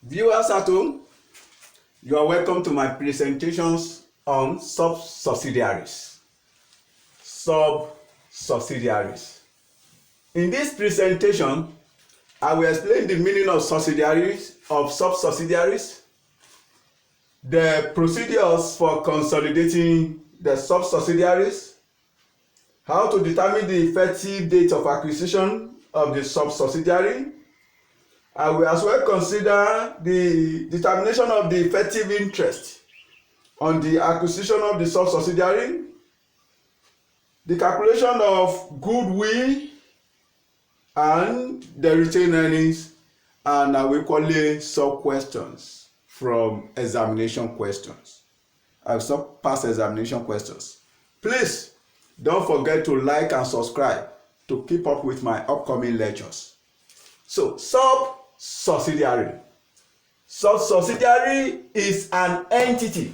Viewers at home, you are welcome to my presentations on sub-subsidiaries. Sub-subsidiaries. In this presentation, I will explain the meaning of subsidiaries, of sub-subsidiaries, the procedures for consolidating the sub-subsidiaries, how to determine the effective date of acquisition of the sub-subsidiary. I will as well consider the determination of the effective interest on the acquisition of the sub-subsidiary, the calculation of goodwill and the retained earnings, and I will equally solve questions from examination questions. I will solve past examination questions. Please don't forget to like and subscribe to keep up with my upcoming lectures. So, sub-subsidiary. Sub-subsidiary is an entity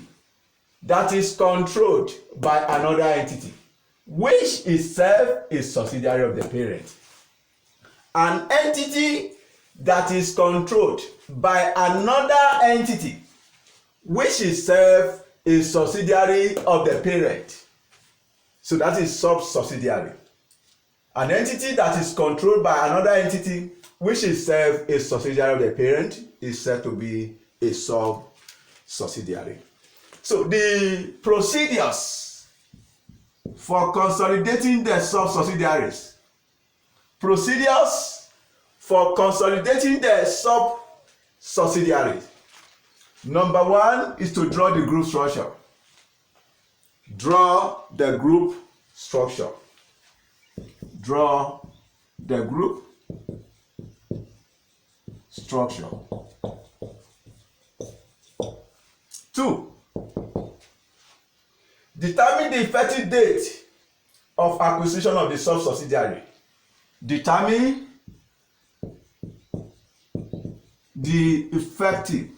that is controlled by another entity, which itself is subsidiary of the parent. An entity that is controlled by another entity, which itself is subsidiary of the parent. So that is sub-subsidiary. An entity that is controlled by another entity, which itself is subsidiary of the parent, is said to be a sub-subsidiary. So the procedures for consolidating the sub-subsidiaries. Procedures for consolidating the sub-subsidiaries. Number one is to draw the group structure. Draw the group structure. Draw the group structure. 2. Determine the effective date of acquisition of the sub-subsidiary. Determine the effective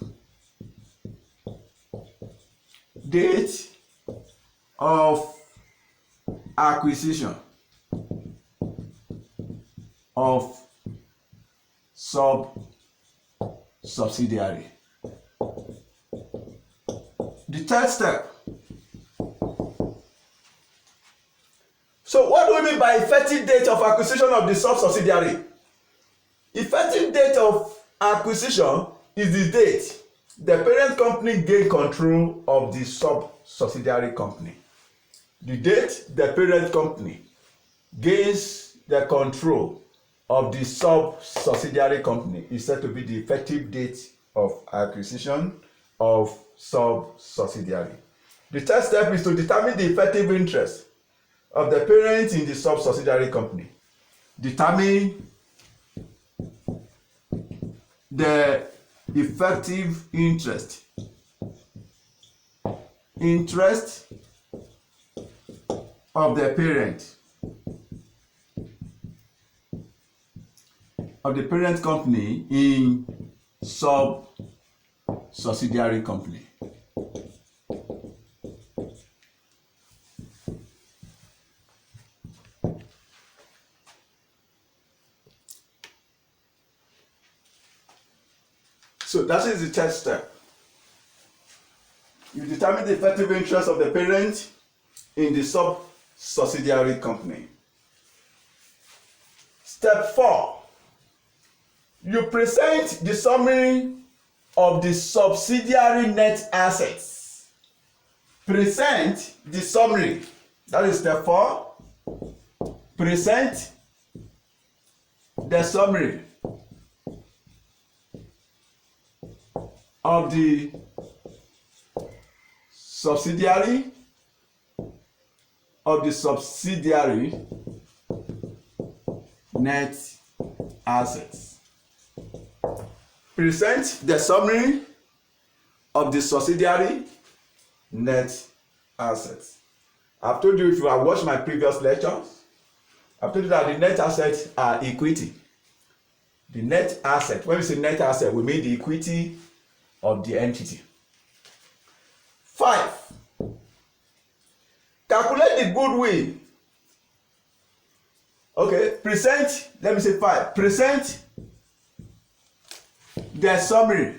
date of acquisition of sub-subsidiary. The third step. So what do we mean by effective date of acquisition of the sub-subsidiary? Effective date of acquisition is the date the parent company gain control of the sub-subsidiary company. The date the parent company gains the control of the sub-subsidiary company is said to be the effective date of acquisition of sub-subsidiary. The third step is to determine the effective interest of the parent in the sub-subsidiary company. Determine the effective interest of the parent company in sub-subsidiary company. So that is the third step. You determine the effective interest of the parent in the sub-subsidiary company. Step 4. You present the summary of the subsidiary net assets. Present the summary. That is step 4. Present the summary of the subsidiary net assets. Present the summary of the subsidiary net assets. I've told you, if you have watched my previous lectures, I've told you that the net assets are equity. The net asset, when we say net asset, we mean the equity of the entity. 5. Calculate the goodwill. Okay, present, let me say 5. Present the summary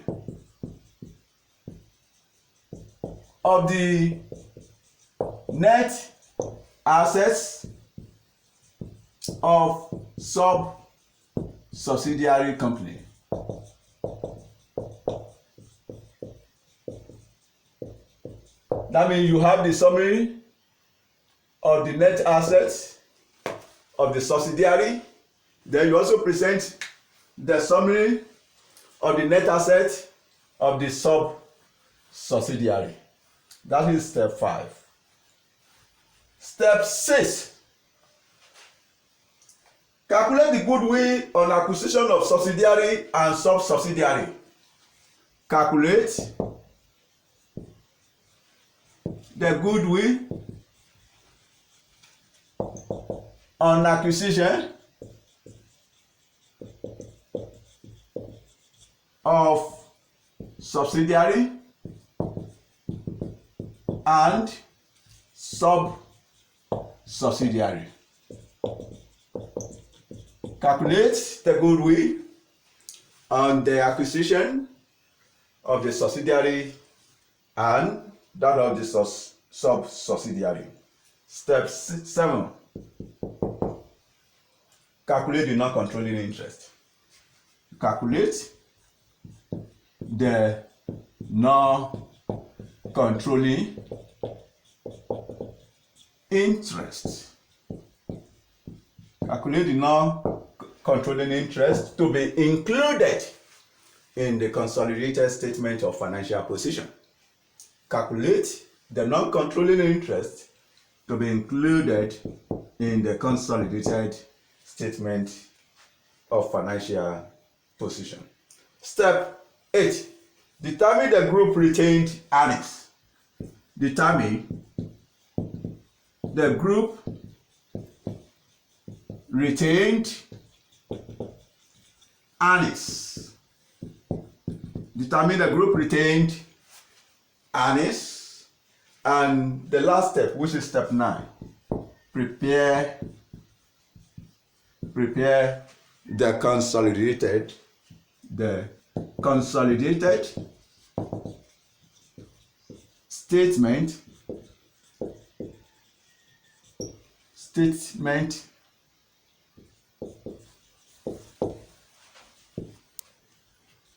of the net assets of sub-subsidiary company. That means you have the summary of the net assets of the subsidiary. Then you also present the summary of the net assets of the sub-subsidiary. That is step 5. Step 6. Calculate the goodwill on acquisition of subsidiary and sub-subsidiary. Calculate the goodwill on acquisition of subsidiary and sub-subsidiary. Calculate the goodwill on the acquisition of the subsidiary and that of the sub-subsidiary. Step 7. Calculate the non-controlling interest. Calculate the non-controlling interest. Calculate the non-controlling interest to be included in the consolidated statement of financial position. Calculate the non-controlling interest to be included in the consolidated statement of financial position. Step 8. Determine the group retained earnings. Determine the group retained earnings. Determine the group retained earnings. And the last step, which is step 9, prepare the consolidated statement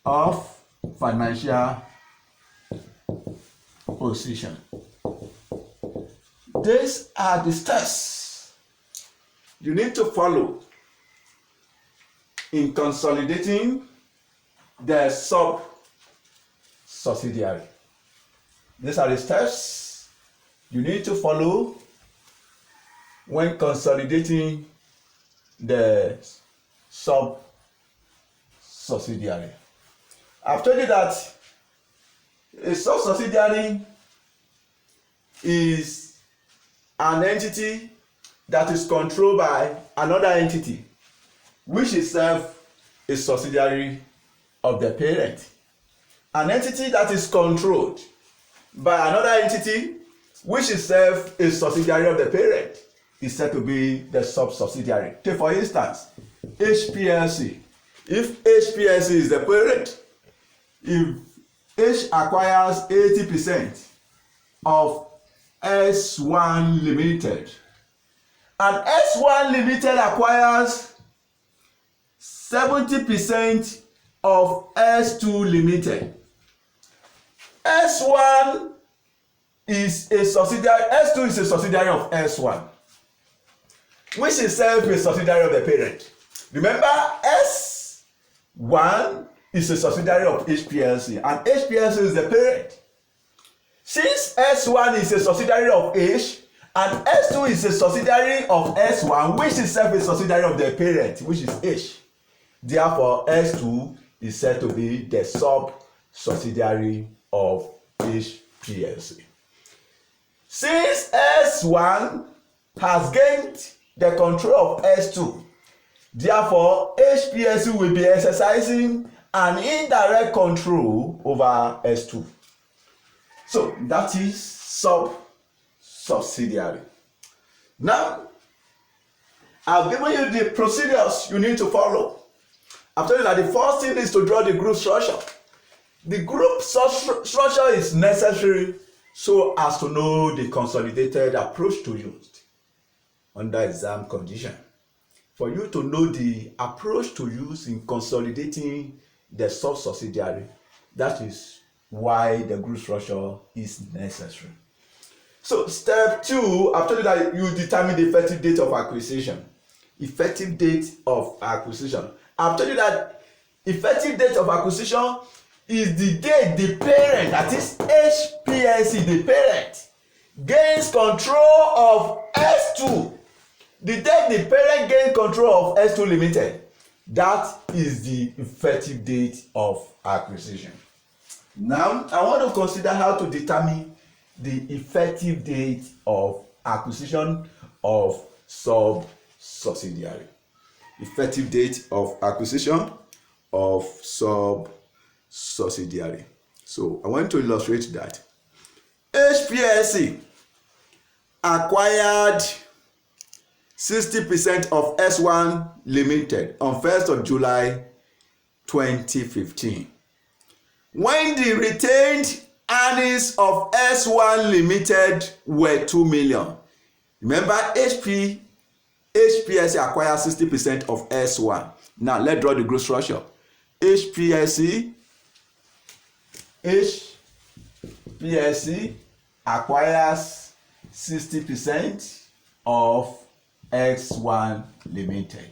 of financial position. These are the steps you need to follow in consolidating the sub-subsidiary. These are the steps you need to follow when consolidating the sub-subsidiary. I've told you that a sub-subsidiary is an entity that is controlled by another entity, which itself is subsidiary of the parent. An entity that is controlled by another entity, which itself is subsidiary of the parent, is said to be the sub-subsidiary. Take for instance, HPLC. If HPLC is the parent, if H acquires 80% of S1 Limited, and S1 Limited acquires 70% of S2 Limited, S1 is a subsidiary, S2 is a subsidiary of S1, which itself is a subsidiary of the parent. Remember, S1 is a subsidiary of HPLC, and HPLC is the parent. Since S1 is a subsidiary of H, and S2 is a subsidiary of S1, which itself is a subsidiary of the parent, which is H. Therefore, S2 is said to be the sub-subsidiary of HPLC. Since S1 has gained the control of S2, therefore, HPLC will be exercising an indirect control over S2. So that is sub-subsidiary. Now, I've given you the procedures you need to follow. I've told you that the first thing is to draw the group structure. The group structure is necessary so as to know the consolidated approach to use under exam condition. For you to know the approach to use in consolidating the sub-subsidiary, that is why the group structure is necessary. So step 2, I've told you that you determine the effective date of acquisition. Effective date of acquisition. I've told you that effective date of acquisition is the date the parent, that is HPLC, the parent, gains control of S2. The day the parent gains control of S2 Limited, that is the effective date of acquisition. Now, I want to consider how to determine the effective date of acquisition of sub-subsidiary. Effective date of acquisition of sub-subsidiary. So, I want to illustrate that. HPLC acquired 60% of S1 Limited on 1st of July 2015. When the retained earnings of S1 Limited were 2 million. Remember, HPLC acquired 60% of S1. Now, let's draw the growth structure. HPLC acquires 60% of X1 Limited.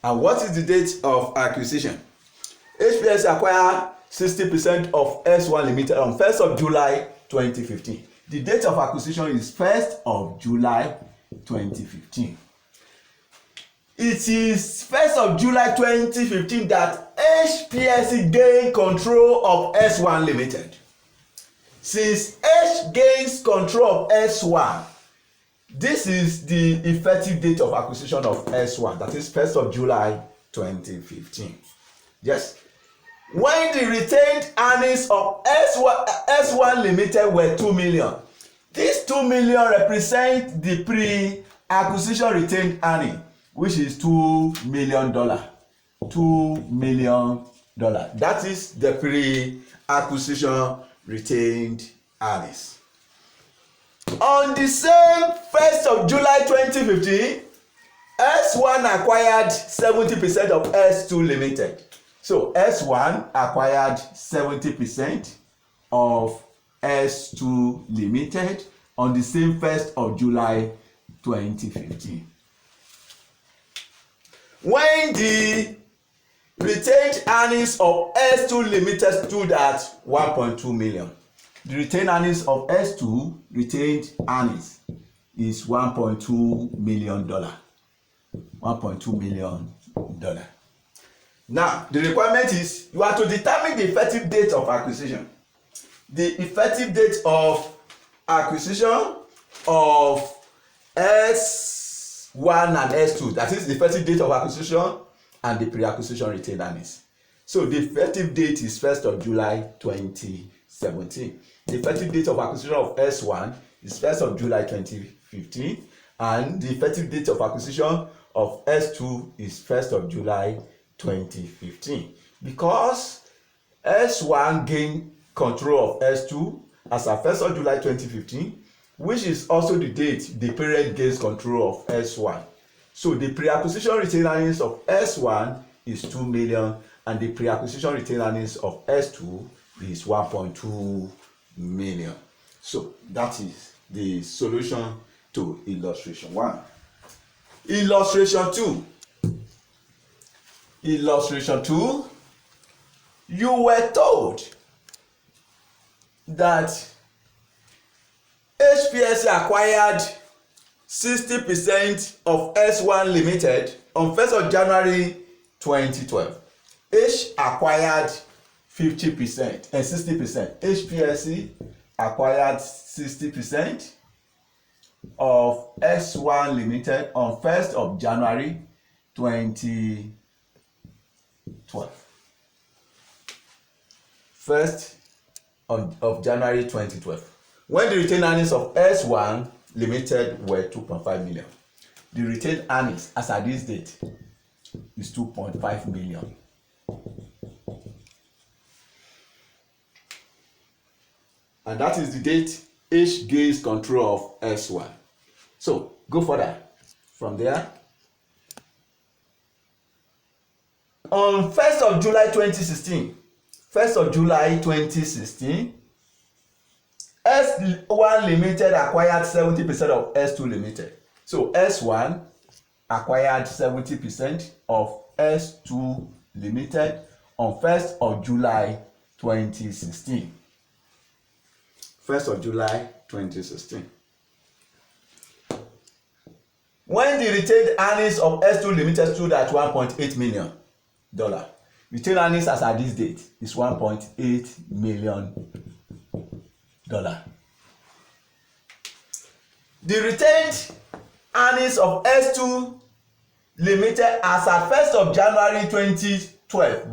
And what is the date of acquisition? HPLC acquired 60% of S1 Limited on 1st of July 2015. The date of acquisition is 1st of July 2015. It is 1st of July 2015 that HPLC gained control of S1 Limited. Since H gains control of S1, this is the effective date of acquisition of S1, that is 1st of July 2015. Yes. When the retained earnings of S1 Limited were 2 million, this 2 million represent the pre-acquisition retained earning, which is $2 million. $2 million. That is the pre-acquisition retained earnings. On the same 1st of July 2015, S1 acquired 70% of S2 Limited. So S1 acquired 70% of S2 Limited on the same 1st of July 2015. When the retained earnings of S2 Limited stood at 1.2 million. The retained earnings of S2 retained earnings is $1.2 million. $1.2 million. Now, the requirement is you are to determine the effective date of acquisition. The effective date of acquisition of S1 and S2, that is the effective date of acquisition and the pre-acquisition retained earnings. So the effective date is 1st of July 2017. The effective date of acquisition of S1 is 1st of July 2015, and the effective date of acquisition of S2 is 1st of July 2015. Because S1 gained control of S2 as of 1st of July 2015, which is also the date the parent gains control of S1. So the pre-acquisition retained earnings of S1 is 2 million and the pre-acquisition retained earnings of S2 is 1.2 million. So that is the solution to illustration 1. Illustration 2. Illustration 2. You were told that HPLC acquired 60% of S1 Limited on 1st of January 2012. H acquired 50% and 60%. HPLC acquired 60% of S1 Limited on 1st of January 2012. 1st of January 2012. When the retained earnings of S1 Limited were 2.5 million. The retained earnings as at this date is 2.5 million. and that is the date H gains control of S1. So go further from there. On 1st of July 2016, S1 Limited acquired 70% of S2 Limited. So S1 acquired 70% of S2 Limited on 1st of July 2016. 1st of July 2016. When the retained earnings of S2 Limited stood at $1.8 million, retained earnings as at this date is $1.8 million. The retained earnings of S2 Limited as at 1st of January 2012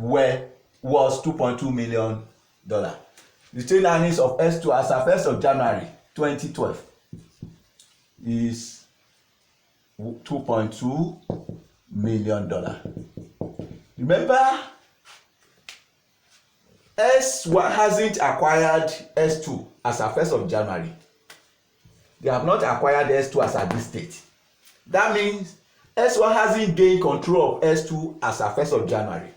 was $2.2 million. Retained earnings of S2 as at 1st of January 2012 is $2.2 million. Remember, S1 hasn't acquired S2 as at 1st of January. They have not acquired S2 as at this date. That means S1 hasn't gained control of S2 as at 1st of January.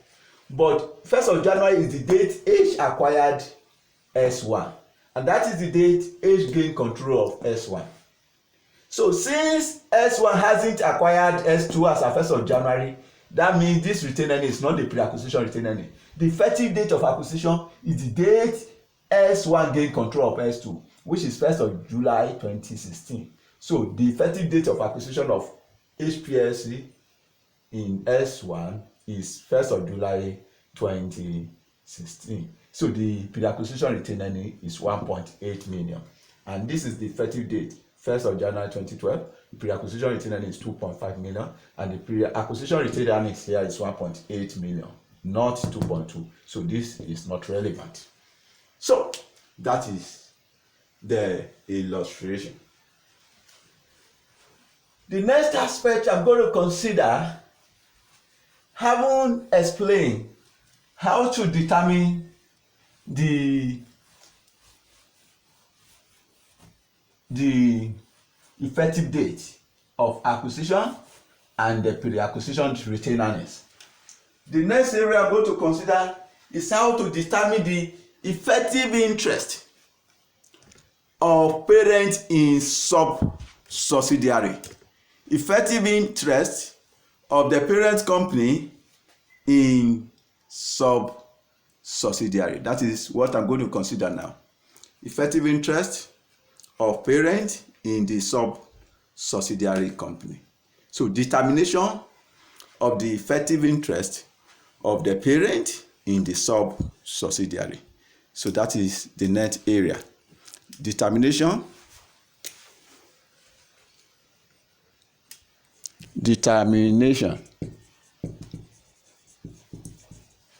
But 1st of January is the date H acquired S1. And that is the date H gained control of S1. So since S1 hasn't acquired S2 as at 1st of January, that means this retained earning is not the pre-acquisition retained earning. The effective date of acquisition is the date S1 gained control of S2, which is 1st of July 2016. So the effective date of acquisition of HPLC in S1 is 1st of July 2016. So the pre-acquisition retained earning is $1.8 million. And this is the effective date, 1st of January 2012. The pre-acquisition retained earnings is $2.5 million, and the pre-acquisition retained earnings here is $1.8 million, not 2.2. So this is not relevant. So that is the illustration. The next aspect I'm going to consider, having explained how to determine the effective date of acquisition and the pre-acquisition retained earnings. The next area I'm going to consider is how to determine the effective interest of parent in sub-subsidiary. Effective interest of the parent company in sub-subsidiary. That is what I'm going to consider now. Effective interest of parent in the sub-subsidiary company. So determination of the effective interest of the parent in the sub-subsidiary. So that is the next area. Determination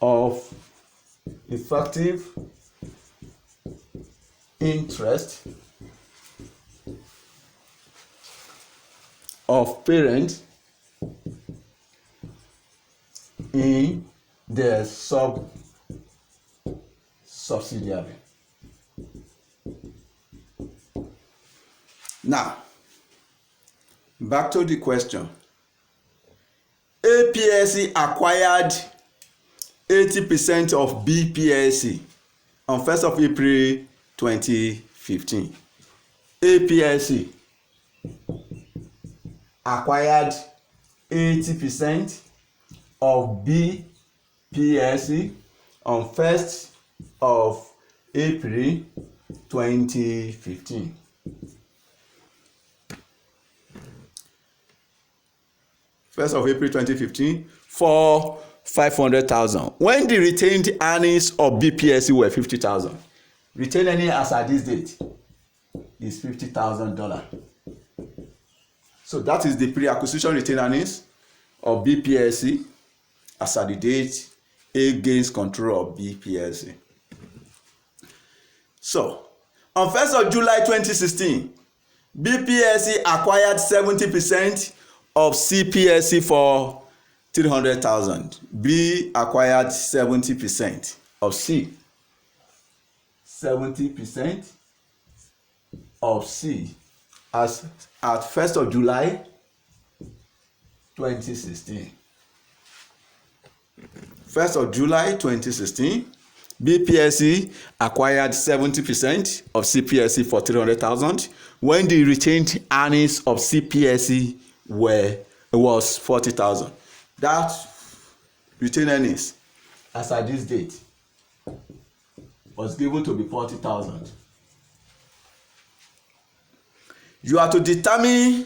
of effective interest of parent in the sub-subsidiary. Now, back to the question. APLC acquired 80% of BPLC on 1st of April 2015. APLC acquired 80% of BPLC on 1st of April 2015. First of April 2015 for $500,000. When the retained earnings of BPLC were $50,000, retained earnings as at this date is $50,000. So that is the pre-acquisition retained earnings of BPLC as at the date A gains control of BPLC. So on 1st of July 2016, BPLC acquired 70% of CPLC for $300,000. B acquired 70% of C. 70% of C as at 1st of July 2016. 1st of July 2016, BPSC acquired 70% of CPSC for 300,000 when the retained earnings of CPSC was 40,000. That retained earnings as at this date was given to be 40,000. You are to determine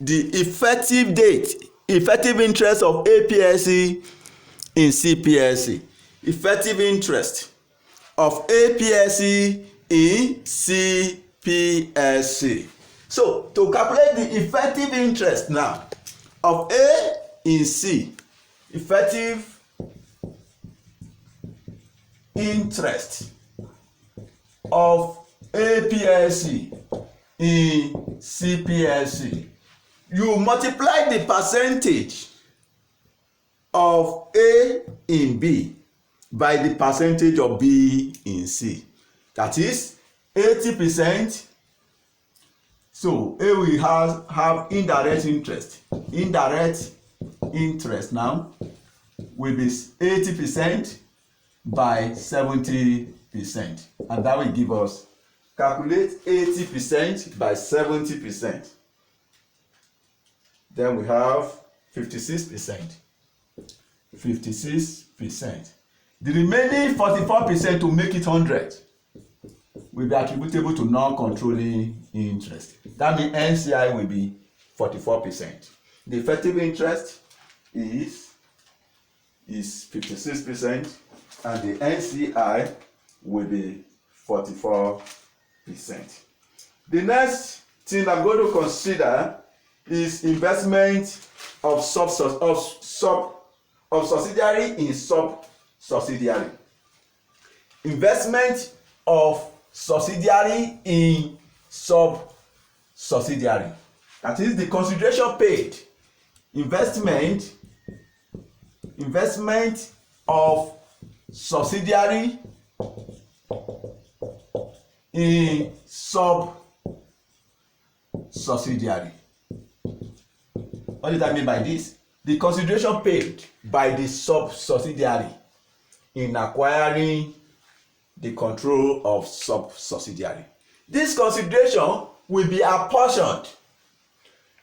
the effective interest of APSC in CPSC. Effective interest of APSC in CPSC. So to calculate the effective interest now of A in C, effective interest of APSC in CPSC, you multiply the percentage of A in B by the percentage of B in C. That is 80%. So A will have indirect interest. Indirect interest now will be 80% by 70%. And that will give us, calculate 80% by 70%. Then we have 56%. 56%. The remaining 44% to make it 100 will be attributable to non-controlling interest. That means NCI will be 44%. The effective interest is 56%, and the NCI will be 44%. The next thing I'm going to consider is investment of subsidiary in sub-subsidiary. Investment of subsidiary in sub-subsidiary. That is the consideration paid. Investment of subsidiary in sub-subsidiary. What does that mean by this? The consideration paid by the sub-subsidiary in acquiring the control of sub-subsidiary. This consideration will be apportioned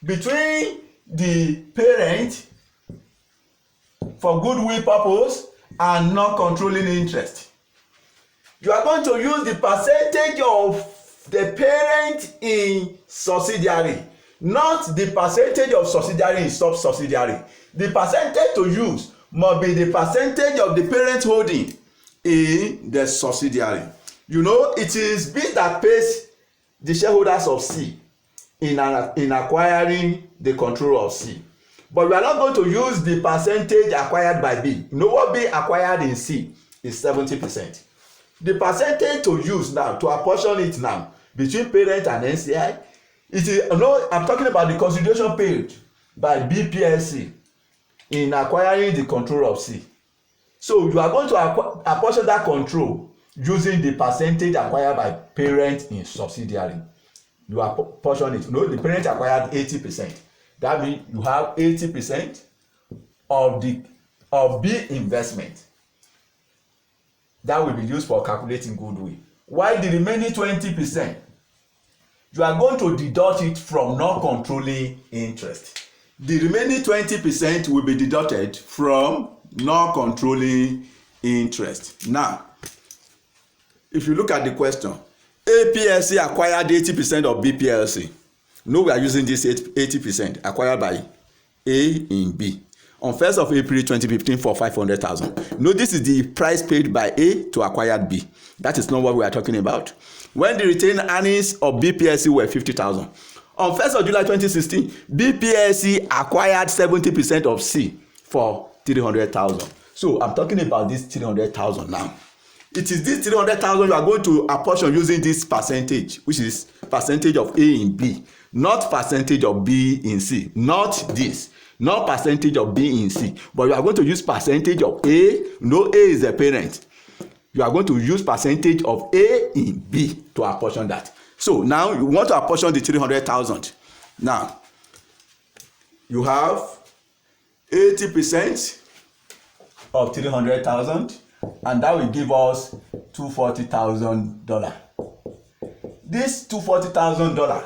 between the parent for goodwill purpose and non-controlling interest. You are going to use the percentage of the parent in subsidiary, not the percentage of subsidiary in sub-subsidiary. The percentage to use must be the percentage of the parent holding in the subsidiary. You know, it is B that pays the shareholders of C in acquiring the control of C. But we are not going to use the percentage acquired by B. You know what B acquired in C is 70%. The percentage to use now, to apportion it now between parent and NCI, it is, no, I'm talking about the consideration paid by BPSC in acquiring the control of C. So you are going to apportion that control using the percentage acquired by parent in subsidiary. You apportion it. No, the parent acquired 80%. That means you have 80% of B investment that will be used for calculating goodwill. While the remaining 20%, you are going to deduct it from non-controlling interest. The remaining 20% will be deducted from non-controlling interest. Now, if you look at the question, APSC acquired 80% of BPLC. No, we are using this 80% acquired by A in B on 1st of April 2015 for 500,000. No, this is the price paid by A to acquire B. That is not what we are talking about. When the retained earnings of BPSC were 50,000. On 1st of July 2016, BPSC acquired 70% of C for 300,000. So I'm talking about this 300,000 now. It is this 300,000 you are going to apportion using this percentage, which is percentage of A in B, not percentage of B in C. Not this, not percentage of B in C, but you are going to use percentage of A. No, A is the parent. You are going to use percentage of A in B to apportion that. So now you want to apportion the 300,000. Now you have 80% of 300,000, and that will give us $240,000. This $240,000,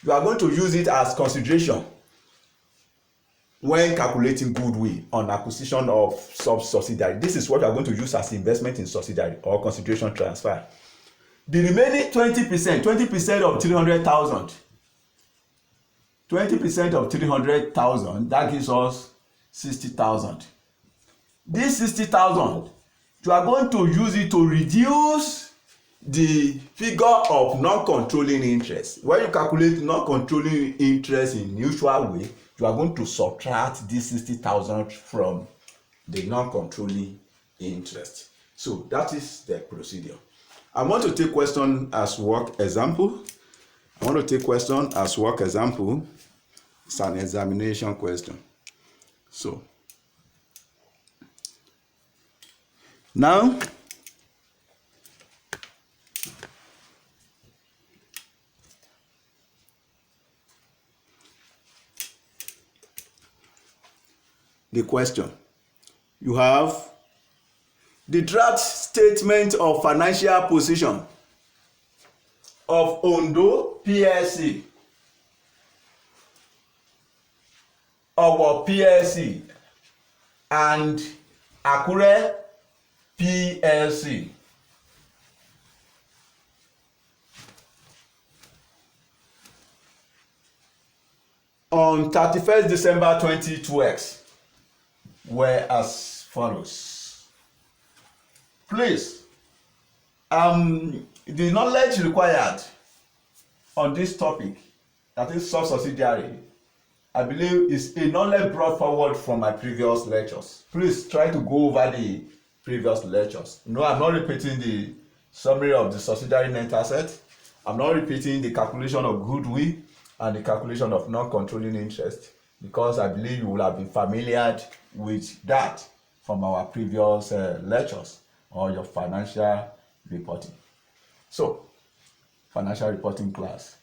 you are going to use it as consideration when calculating goodwill on acquisition of sub-subsidiary. This is what you are going to use as investment in subsidiary or consideration transfer. The remaining 20% of 300,000, 20% of 300,000, that gives us 60,000. This 60,000, you are going to use it to reduce the figure of non-controlling interest. When you calculate non-controlling interest in usual way, you are going to subtract this 60,000 from the non-controlling interest. So that is the procedure. I want to take question as work example. It's an examination question. So now the question, you have the draft statement of financial position of Ondo PLC, our PLC, and Akure PLC. On 31st December 2022 were as follows. Please, the knowledge required on this topic, that is sub-subsidiary, I believe is a knowledge brought forward from my previous lectures. Please try to go over the previous lectures. No, I'm not repeating the summary of the subsidiary net asset. I'm not repeating the calculation of goodwill and the calculation of non-controlling interest, because I believe you will have been familiar with that from our previous lectures or your financial reporting. So, financial reporting class.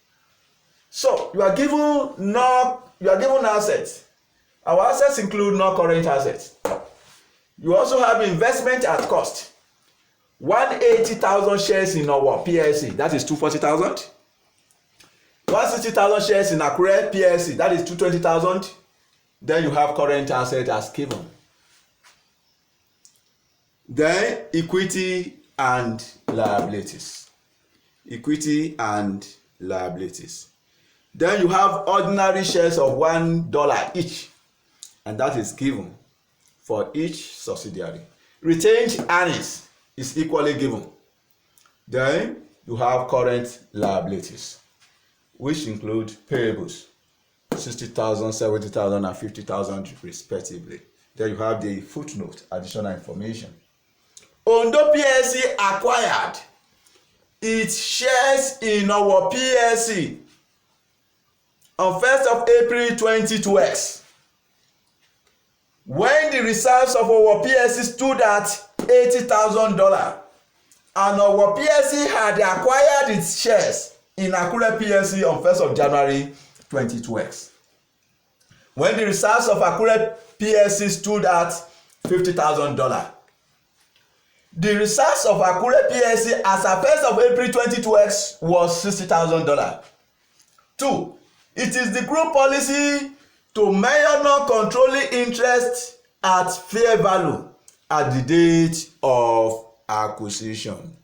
So you are given assets. Our assets include non-current assets. You also have investment at cost. 180,000 shares in our PLC, that is 240,000. 160,000 shares in Akure PLC, that is 220,000. Then you have current asset as given. Then equity and liabilities. Then you have ordinary shares of $1 each, and that is given for each subsidiary. Retained earnings is equally given. Then you have current liabilities, which include payables, 60,000, 70,000, and 50,000 respectively. Then you have the footnote, additional information. Ondo PLC acquired its shares in our PLC on 1st of April 2022, when the reserves of our PLC stood at $80,000, and our PLC had acquired its shares in Akure PLC on 1st of January 2022, when the reserves of Akure PLC stood at $50,000. The reserves of Akure PLC as of 1st of April 2022 was $60,000. 2. It is the group policy to measure non-controlling interest at fair value at the date of acquisition.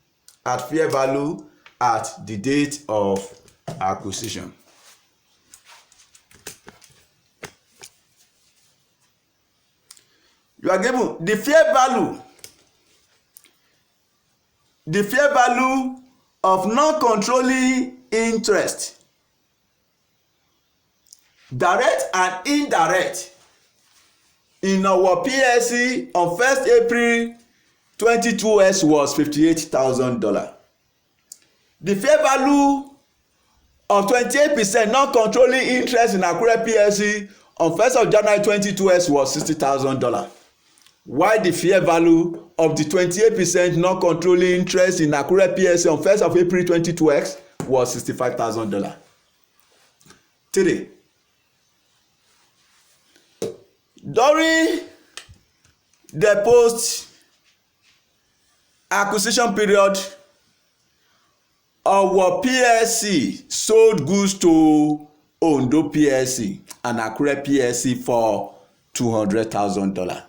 At fair value at the date of acquisition. You are given the fair value of non-controlling interest, direct and indirect, in our PLC on 1st April 2022 was $58,000. The fair value of 28% non-controlling interest in Akure PLC on 1st of January 2022 was $60,000. While the fair value of the 28% non-controlling interest in Akure PLC on 1st of April 2022X was $65,000. 3. During the post-acquisition period, our PLC sold goods to Ondo PLC and Akure PLC for $200,000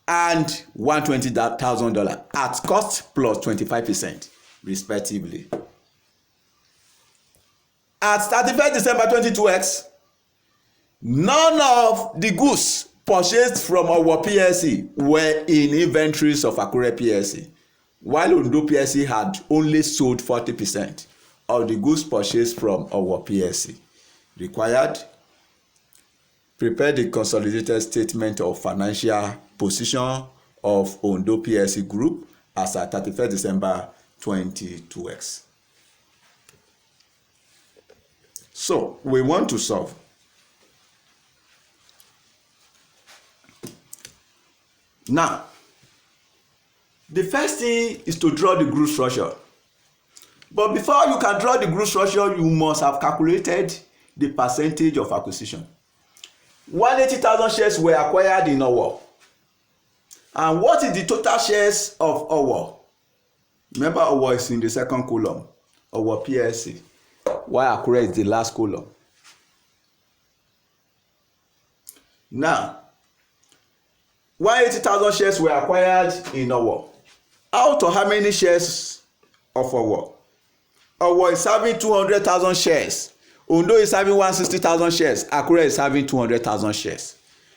and $120,000 at cost plus 25% respectively. At 31st December 2022X, none of the goods purchased from our PLC were in inventories of Akure PLC, while Ondo PLC had only sold 40% of the goods purchased from our PLC. Required: prepare the consolidated statement of financial position of Ondo PLC Group as at 31st December 2022X. So we want to solve. Now, the first thing is to draw the group structure. But before you can draw the group structure, you must have calculated the percentage of acquisition. 180,000 shares were acquired in Owo. And what is the total shares of Owo? Remember, Owo is in the second column, Owo PLC, while Akure is the last column. Now, 180,000 shares were acquired in Owo. Out of how many shares of Owo? Owo is having 200,000 shares. Ondo is having 160,000 shares. Akure is having 200,000 shares.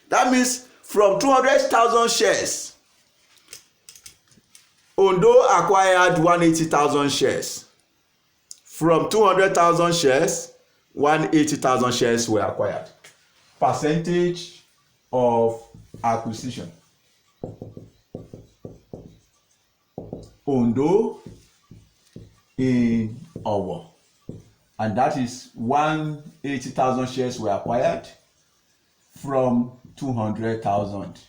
That means from 200,000 shares, Ondo acquired 180,000 shares. From 200,000 shares, 180,000 shares were acquired. Percentage of acquisition. Ondo in Owo, and that is 180,000 shares were acquired from 200,000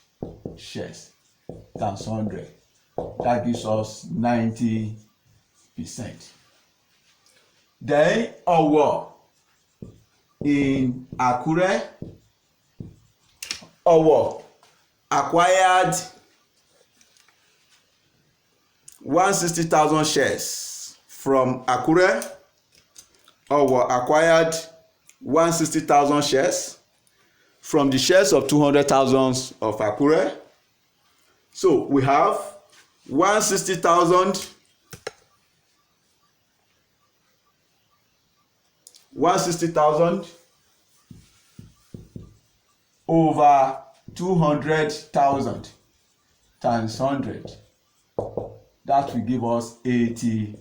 shares times 100. That gives us 90%. Then Owo in Akure, Owo acquired 160,000 shares from Akure. Owo acquired 160,000 shares from the shares of 200,000 of Akure. So we have 160,000 over 200,000 times 100. That will give us 80%.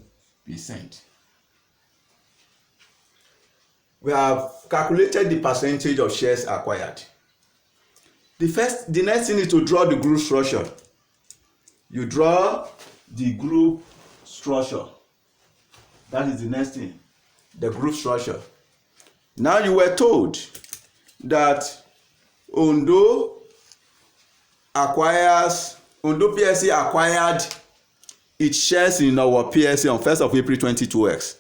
We have calculated the percentage of shares acquired. The next thing is to draw the group structure. You draw the group structure. That is the next thing, the group structure. Now you were told that Ondo PLC acquired its shares in our PLC on 1st of April 2022X.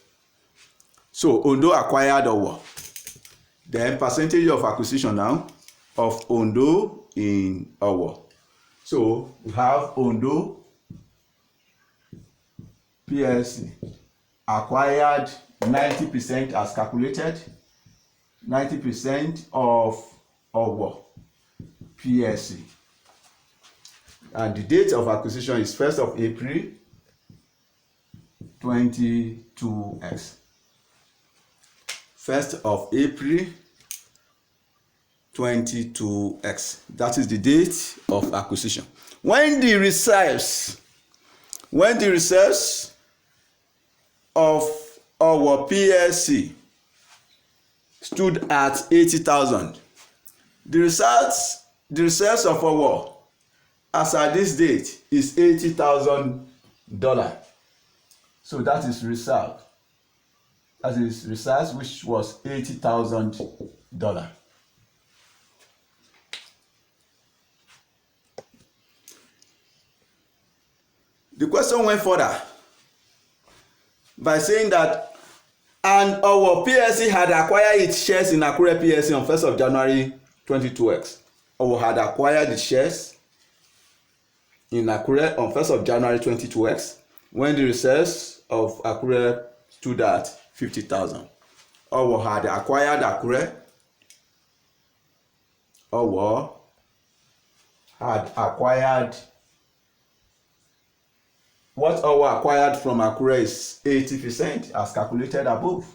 So Ondo acquired Owo. Then percentage of acquisition now of Ondo in Owo. So we have Ondo PLC acquired 90% as calculated, 90% of Owo PLC. And the date of acquisition is 1st of April 22X. 1st of April 22X. That is the date of acquisition. When the reserves of our PLC stood at 80,000, the reserves of our as at this date is $80,000. So that is reserve. That is reserves, which was $80,000. The question went further by saying that and our PLC had acquired its shares in Akure PLC on 1st of January 22x. Our had acquired the shares in Akure on 1st of January 22x when the reserves of Akure stood at 50,000. Our had acquired Akure. Our had acquired what our acquired from Akure is 80% as calculated above.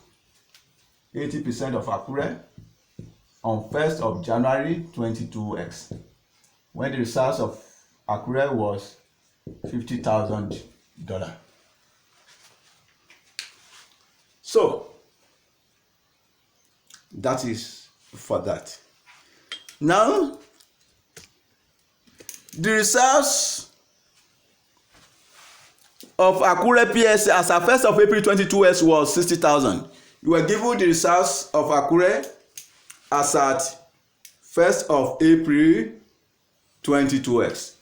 80% of Akure on 1st of January 22x when the reserves of Akure was $50,000. So that is for that. Now the reserves of Akure PLC as at 1st of April 22x was 60,000. You were given the reserves of Akure as at 1st of April 22x.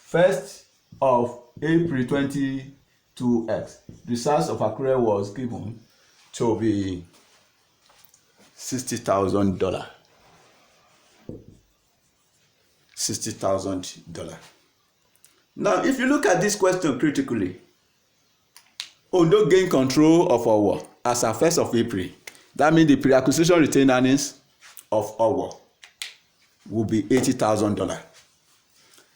1st of April 22x. The reserves of Akure was given to be $60,000. $60,000. Now, if you look at this question critically, Ondo gained control of Owo as at 1st of April. That means the pre-acquisition retained earnings of Owo will be $80,000.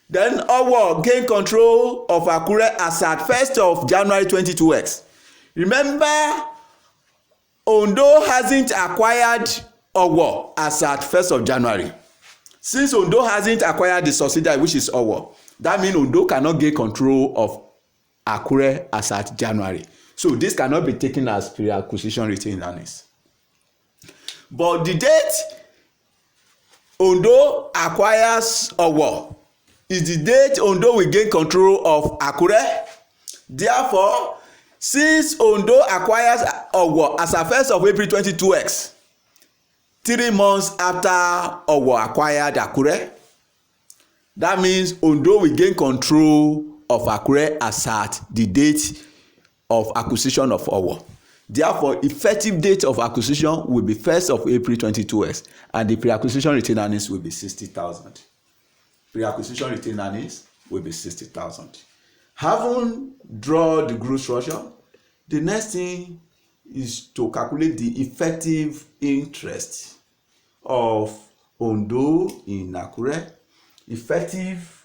Then Owo gained control of Akure as at 1st of January 22x. Remember, Ondo hasn't acquired Owo as at 1st of January. Since Ondo hasn't acquired the subsidiary, which is Owo, that means Ondo cannot gain control of Akure as at January. So this cannot be taken as pre-acquisition retained earnings. But the date Ondo acquires Owo is the date Ondo will gain control of Akure. Therefore, since Ondo acquires Owo as at 1st of April 22x, 3 months after Owo acquired Akure, that means Ondo will gain control of Akure as at the date of acquisition of Owo. Therefore, effective date of acquisition will be 1st of April 22x, and the pre-acquisition retained earnings will be 60,000. Pre-acquisition retained earnings will be 60,000. Having drawn the group structure, the next thing is to calculate the effective interest of Ondo in Akure. Effective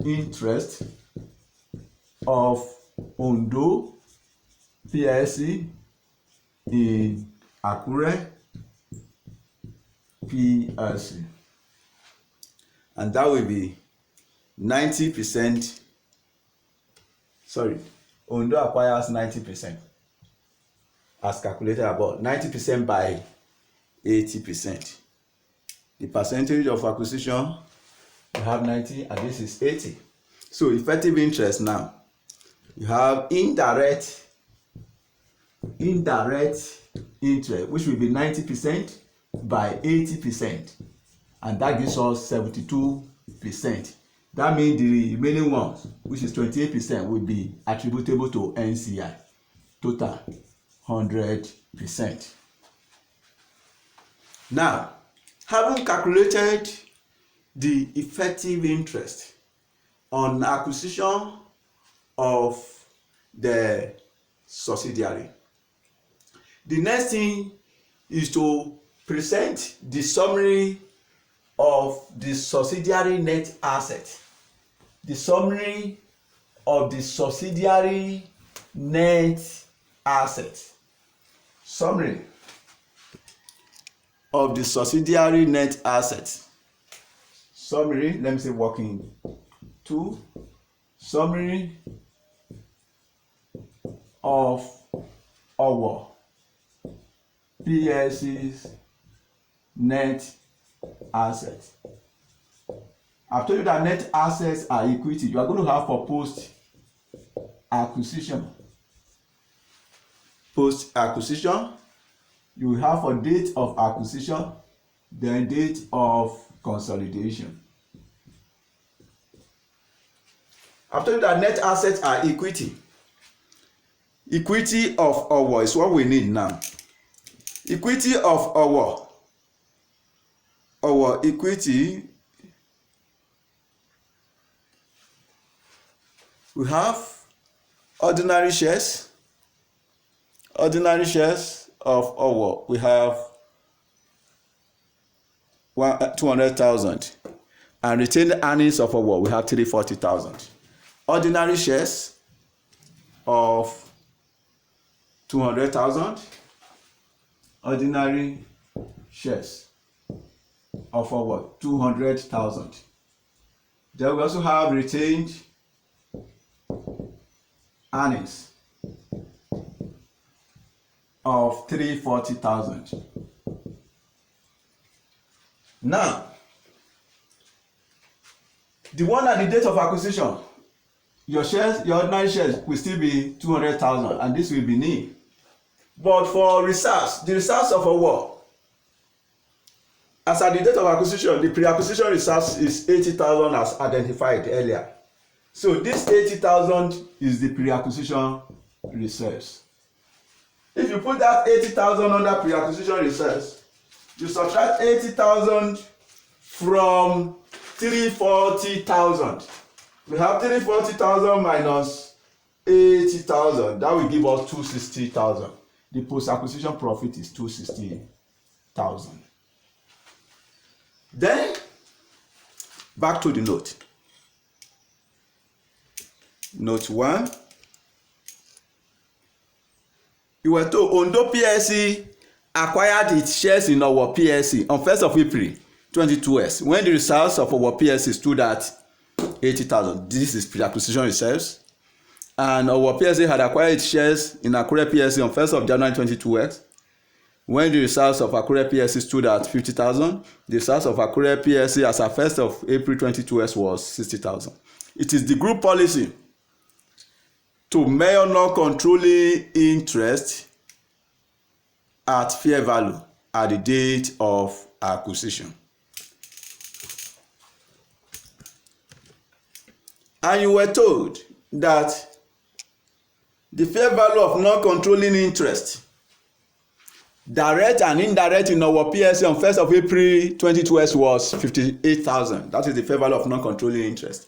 interest of Ondo PLC in Akure PLC, and that will be 90%. Sorry, Ondo acquires 90% as calculated above. 90% by 80%. The percentage of acquisition, you have 90 and this is 80. So effective interest now, you have indirect interest, which will be 90% by 80%, and that gives us 72%. That means the remaining ones, which is 28%, will be attributable to NCI. Total 100%. Now, having calculated the effective interest on acquisition of the subsidiary, the next thing is to present the summary of the subsidiary net asset. The summary of the subsidiary net asset. Summary of the subsidiary net asset. Summary, let me say working 2. Summary of our PLC's net assets. I've told you that net assets are equity. You are going to have for post acquisition. Post acquisition, you will have for date of acquisition, then date of consolidation. I've told you that net assets are equity. Equity of Owo is what we need now. Equity of Owo. Our equity, we have ordinary shares. Ordinary shares of Owo, we have 200,000. And retained earnings of Owo, we have 340,000. Ordinary shares of 200,000. Ordinary shares of Owo, 200,000. Then we also have retained earnings of 340,000. Now, the one at the date of acquisition, your ordinary shares will still be 200,000, and this will be nil. But for reserves, the reserves of Owo, as at the date of acquisition, the pre-acquisition reserves is 80,000 as identified earlier. So this 80,000 is the pre-acquisition reserves. If you put that 80,000 under pre-acquisition reserves, you subtract 80,000 from 340,000. We have 340,000 minus 80,000. That will give us 260,000. The post-acquisition profit is 260,000. Then, back to the note. Note 1. You were told Ondo PLC acquired its shares in our PLC on 1st of April 2022 when the reserves of our PLC stood at 80,000. This is pre-acquisition reserves. And our PLC had acquired its shares in Akure PLC on 1st of January 2022 when the reserves of Akure PLC stood at 50,000. The reserves of Akure PLC as at 1st of April 2022 was 60,000. It is the group policy to measure non-controlling interest at fair value at the date of acquisition. And you were told that the fair value of non-controlling interest, direct and indirect in our PLC on 1st of April 2022 was 58,000. That is the fair value of non-controlling interest.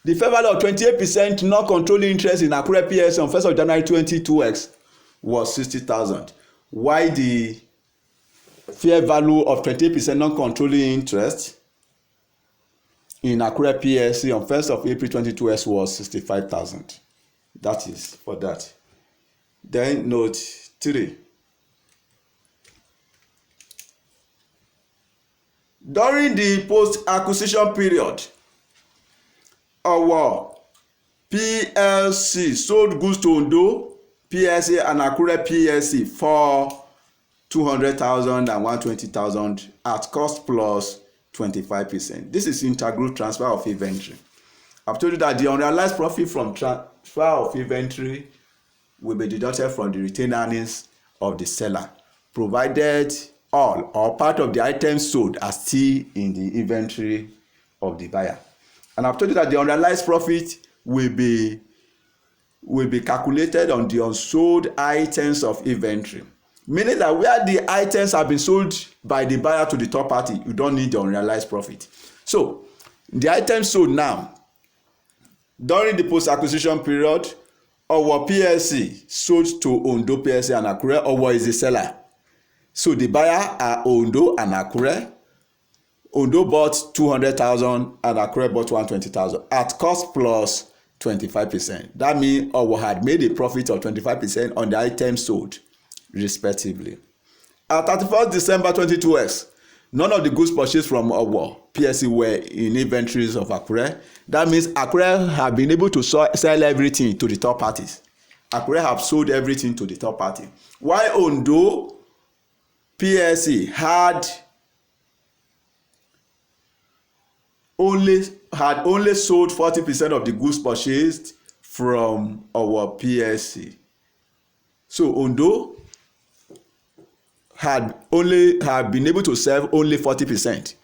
The fair value of 28% non-controlling interest in Akure PLC on 1st of January 2022 was 60,000. Why the fair value of 28% non-controlling interest in Akure PLC on 1st of April 2022 was 65,000. That is for that. Then note 3. During the post-acquisition period, our PLC sold goods to Ondo PLC and Akure PLC for 200,000 and 120,000 at cost plus 25%. This is intergroup transfer of inventory. I've told you that the unrealized profit from transfer of inventory will be deducted from the retained earnings of the seller, provided all or part of the items sold are still in the inventory of the buyer. And I've told you that the unrealized profit will be calculated on the unsold items of inventory, meaning that where the items have been sold by the buyer to the third party, you don't need the unrealized profit. So the items sold now during the post-acquisition period, our PLC sold to Ondo PLC and Akure. Our is the seller. So the buyer are Ondo and Akure. Ondo bought 200,000 and Akure bought 120,000 at cost plus 25%. That means our had made a profit of 25% on the items sold, respectively. At 31st December 2022, none of the goods purchased from our PLC were in inventories of Akure. That means Akure have been able to sell everything to the third parties. Akure have sold everything to the third party. While Ondo PLC had only sold 40% of the goods purchased from our PLC. So Ondo had been able to sell only 40%.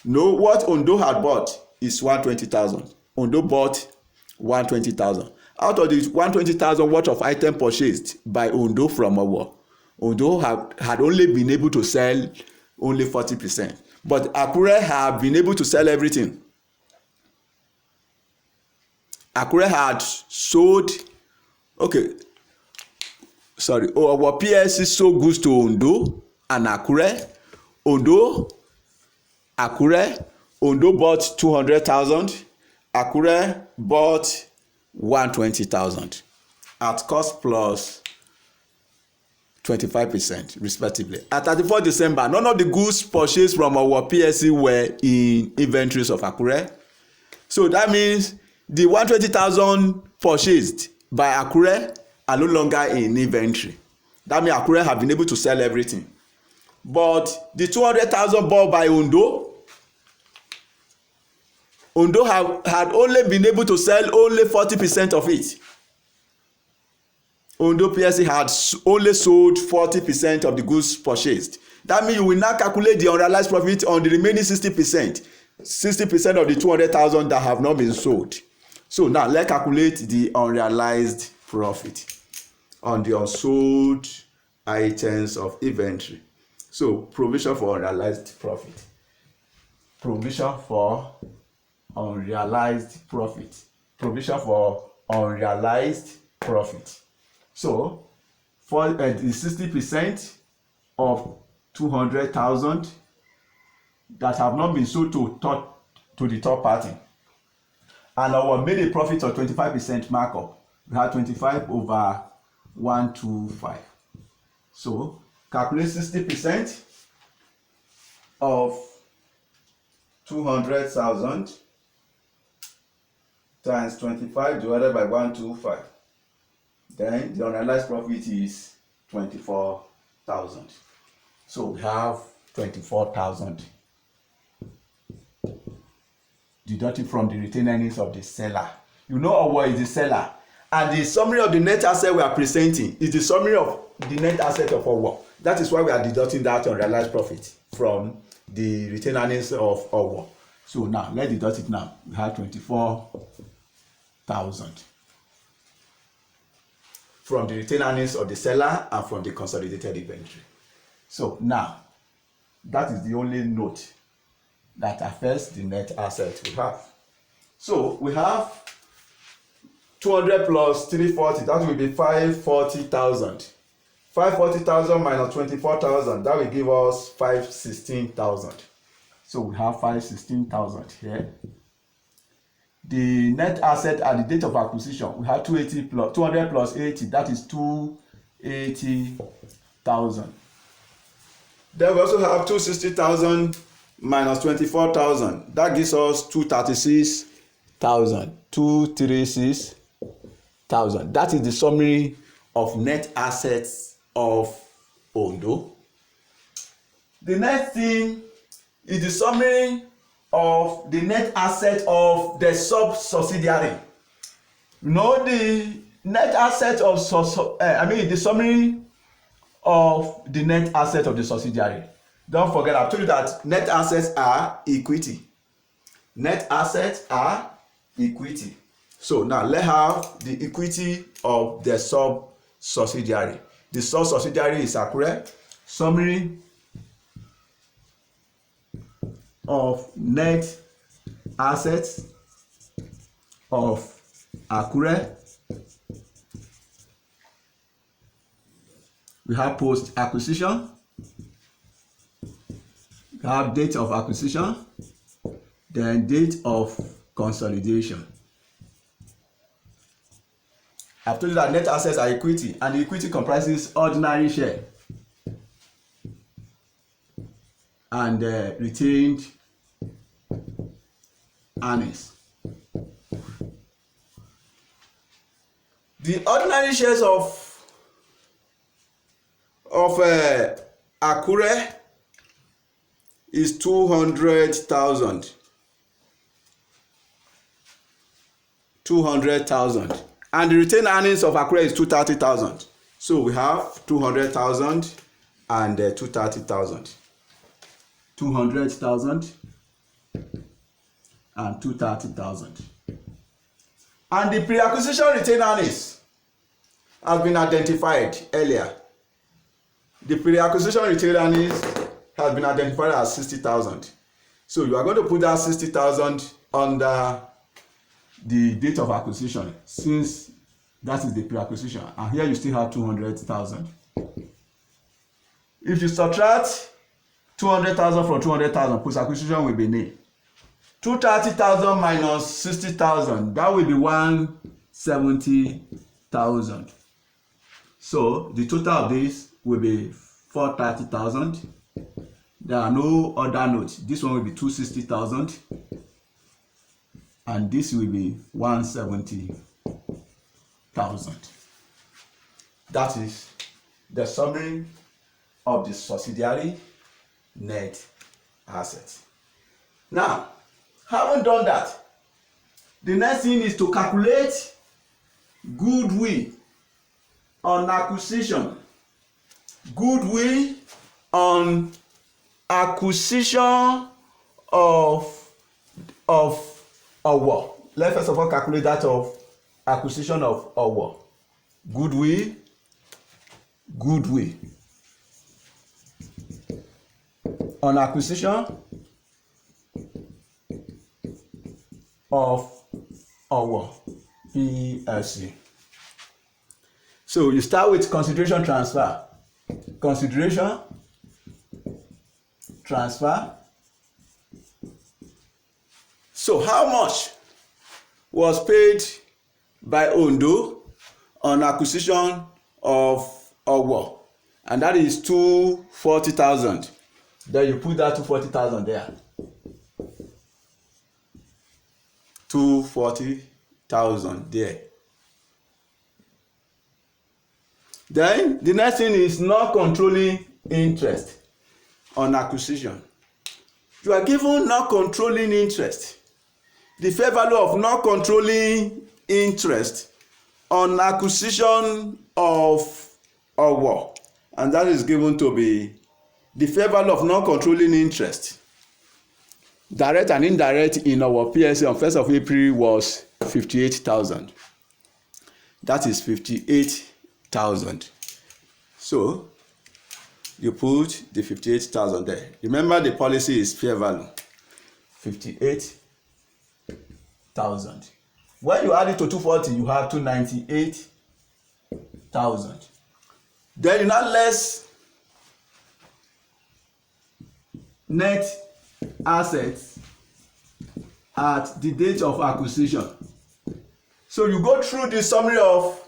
No, what Ondo had bought is 120,000. Ondo bought 120,000. Out of the 120,000 worth of item purchased by Ondo from Owo, Ondo had only been able to sell only 40%, but Akure have been able to sell everything. Akure had sold, our PSC sold goods to Ondo and Akure. Ondo bought 200,000. Akure bought 120,000 at cost plus 25% respectively. At 31st December, none of the goods purchased from our PSC were in inventories of Akure. So that means the 120,000 purchased by Akure are no longer in inventory. That means Akure have been able to sell everything. But the 200,000 bought by Ondo had only been able to sell only 40% of it. Ondo PSC had only sold 40% of the goods purchased. That means you will now calculate the unrealized profit on the remaining 60%. 60% of the 200,000 that have not been sold. So now let's calculate the unrealized profit on the unsold items of inventory. So provision for unrealized profit. Provision for unrealized profit. Provision for unrealized profit. So for the 60% of 200,000 that have not been sold to the third party, and our made a profit of 25% markup, we have 25 over 125. So calculate 60% of 200,000 times 25 divided by 125. Then the unrealized profit is 24,000. So we have 24,000 deducted from the retained earnings of the seller. You know what is the seller, and the summary of the net asset we are presenting is the summary of the net asset of Owo. That is why we are deducting that unrealized profit from the retained earnings of Owo. So now let's deduct it now. We have 24,000 from the retained earnings of the seller and from the consolidated inventory. So now that is the only note that affects the net asset we have. So we have 200 plus 340, that will be 540,000. 540,000 minus 24,000, that will give us 516,000. So we have 516,000 here. The net asset at the date of acquisition, we have 200 plus 80, that is 280,000. Then we also have 260,000 minus 24,000, that gives us 236,000. 236,000. That is the summary of net assets of Ondo. The next thing is the summary of the net asset of the sub-subsidiary. You know, the net asset of the summary of the net asset of the subsidiary. Don't forget, I've told you that net assets are equity. Net assets are equity. So now let's have the equity of the sub-subsidiary. The sub-subsidiary is Akure. Summary of net assets of Akure. We have post acquisition. We have date of acquisition, then date of consolidation. I've told you that net assets are equity, and the equity comprises ordinary share and retained earnings. The ordinary shares of Akure is 200,000. 200,000. And the retained earnings of Akure is 230,000. So we have 200,000 and 230,000. 200,000 and 230,000. And the pre-acquisition retained earnings has been identified earlier. The pre-acquisition retained earnings has been identified as 60,000. So you are going to put that 60,000 under the date of acquisition, since that is the pre-acquisition, and here you still have 200,000. If you subtract 200,000 from 200,000, post-acquisition will be nil. 230,000 minus 60,000, that will be 170,000. So the total of this will be 430,000. There are no other notes. This one will be 260,000, and this will be 170,000. That is the summary of the subsidiary net assets. Now, having done that, the next thing is to calculate goodwill on acquisition. Goodwill on acquisition of Owo. Let's first of all calculate that of acquisition of Owo. Goodwill on acquisition of Owo PLC. So you start with consideration transfer. Consideration transfer. So how much was paid by Ondo on acquisition of Owo? And that is 240,000. Then you put that 240,000 there. 240,000 there. Then the next thing is non-controlling interest on acquisition. You are given non-controlling interest. The fair value of non-controlling interest on acquisition of Owo, and that is given to be the fair value of non-controlling interest, direct and indirect, in our PLC on 1st of April was 58,000. That is 58,000. So you put the 58,000 there. Remember, the policy is fair value. 58,000. When you add it to 240, you have 298,000. Then you now less net assets at the date of acquisition. So you go through the summary of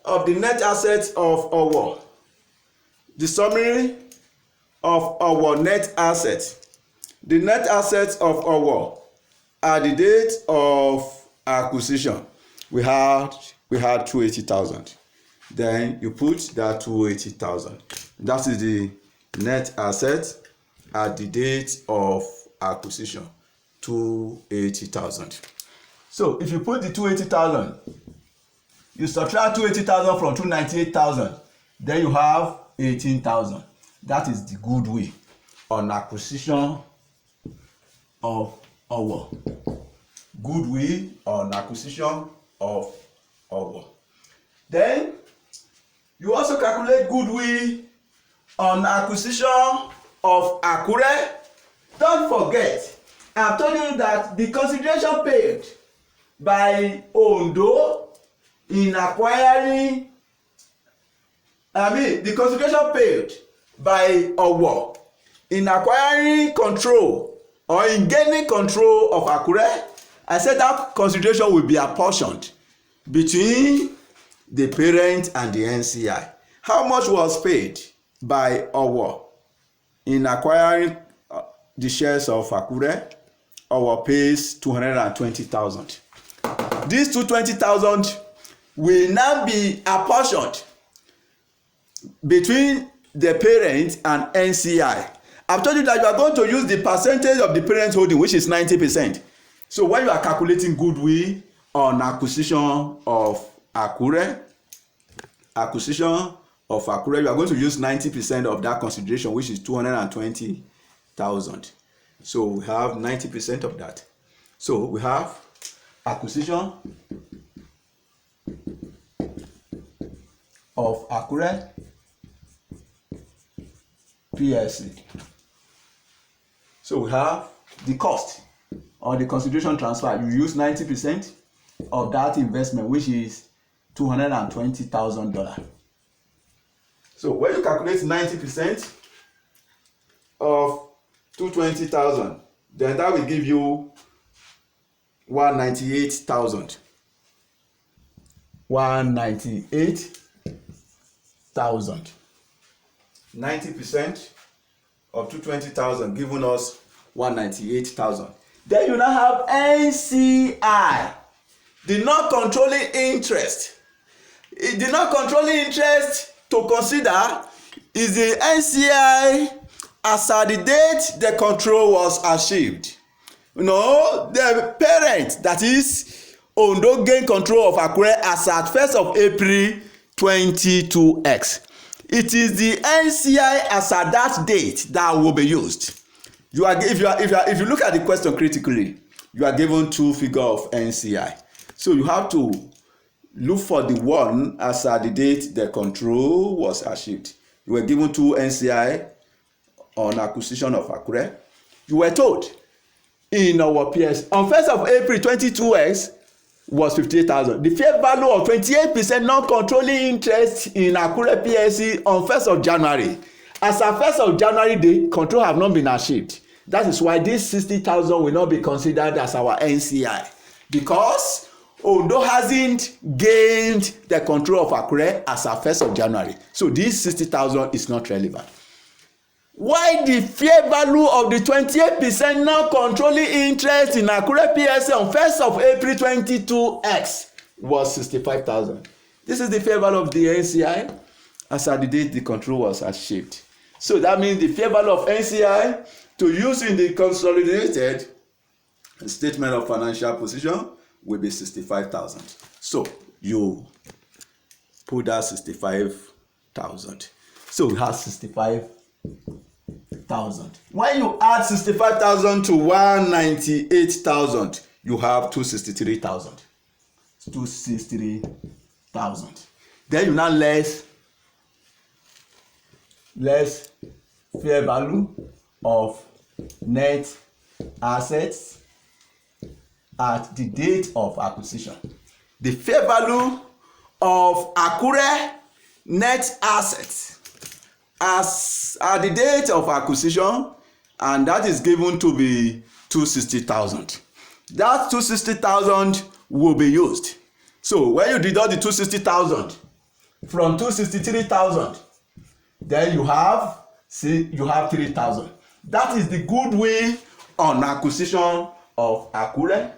the net assets of Owo. The summary of our net assets. The net assets of Owo at the date of acquisition, we had 280,000. Then you put that 280,000. That is the net asset at the date of acquisition, 280,000. So if you put the 280,000, you subtract 280,000 from 298,000, then you have 18,000. That is the goodwill on acquisition of Owo. Goodwill on acquisition of Owo. Then you also calculate goodwill on acquisition of Akure. Don't forget, I've told you that the consideration paid by Ondo in acquiring, the consideration paid by Owo in acquiring control or in gaining control of Akure, I said that consideration will be apportioned between the parent and the NCI. How much was paid by Owo in acquiring the shares of Akure? Owo pays 220,000. These 220,000 will now be apportioned between the parent and NCI. I've told you that you are going to use the percentage of the parent holding, which is 90%. So when you are calculating goodwill on acquisition of Akure, you are going to use 90% of that consideration, which is 220,000. So we have 90% of that. So we have acquisition of Akure PLC. So we have the cost or the consideration transfer. You use 90% of that investment, which is $220,000. So when you calculate 90% of 220,000, then that will give you 198,000. 198,000. 90% of 220,000 giving us 198,000. Then you now have NCI, the non-controlling interest. The non-controlling interest to consider is the NCI as at the date the control was achieved. You know, the parent, that is Ondo, gain control of Akure as at 1st of April 22X. It is the NCI as at that date that will be used. If you look at the question critically, you are given two figures of NCI. So you have to look for the one as at the date the control was achieved. You were given two NCI on acquisition of Akure. You were told in our PS on 1st of April 22X was 58,000. The fair value of 28% non-controlling interest in Akure PLC on 1st of January. As at 1st of January, the control have not been achieved. That is why this 60,000 will not be considered as our NCI, because Ondo hasn't gained the control of Akure as at 1st of January. So this 60,000 is not relevant. Why the fair value of the 28% non-controlling interest in Akure PLC on 1st of April 22X was 65,000. This is the fair value of the NCI as at the date the control was achieved. So that means the fair value of NCI to use in the consolidated statement of financial position will be 65,000. So you put that 65,000. So we have 65,000. When you add 65,000 to 198,000, you have 263,000. 263,000. Then you now less fair value of net assets at the date of acquisition. The fair value of Akure net assets as at the date of acquisition, and that is given to be 260,000. That 260,000 will be used. So when you deduct the 260,000 from 263,000, then you have 3,000. That is the goodwill on acquisition of Akure.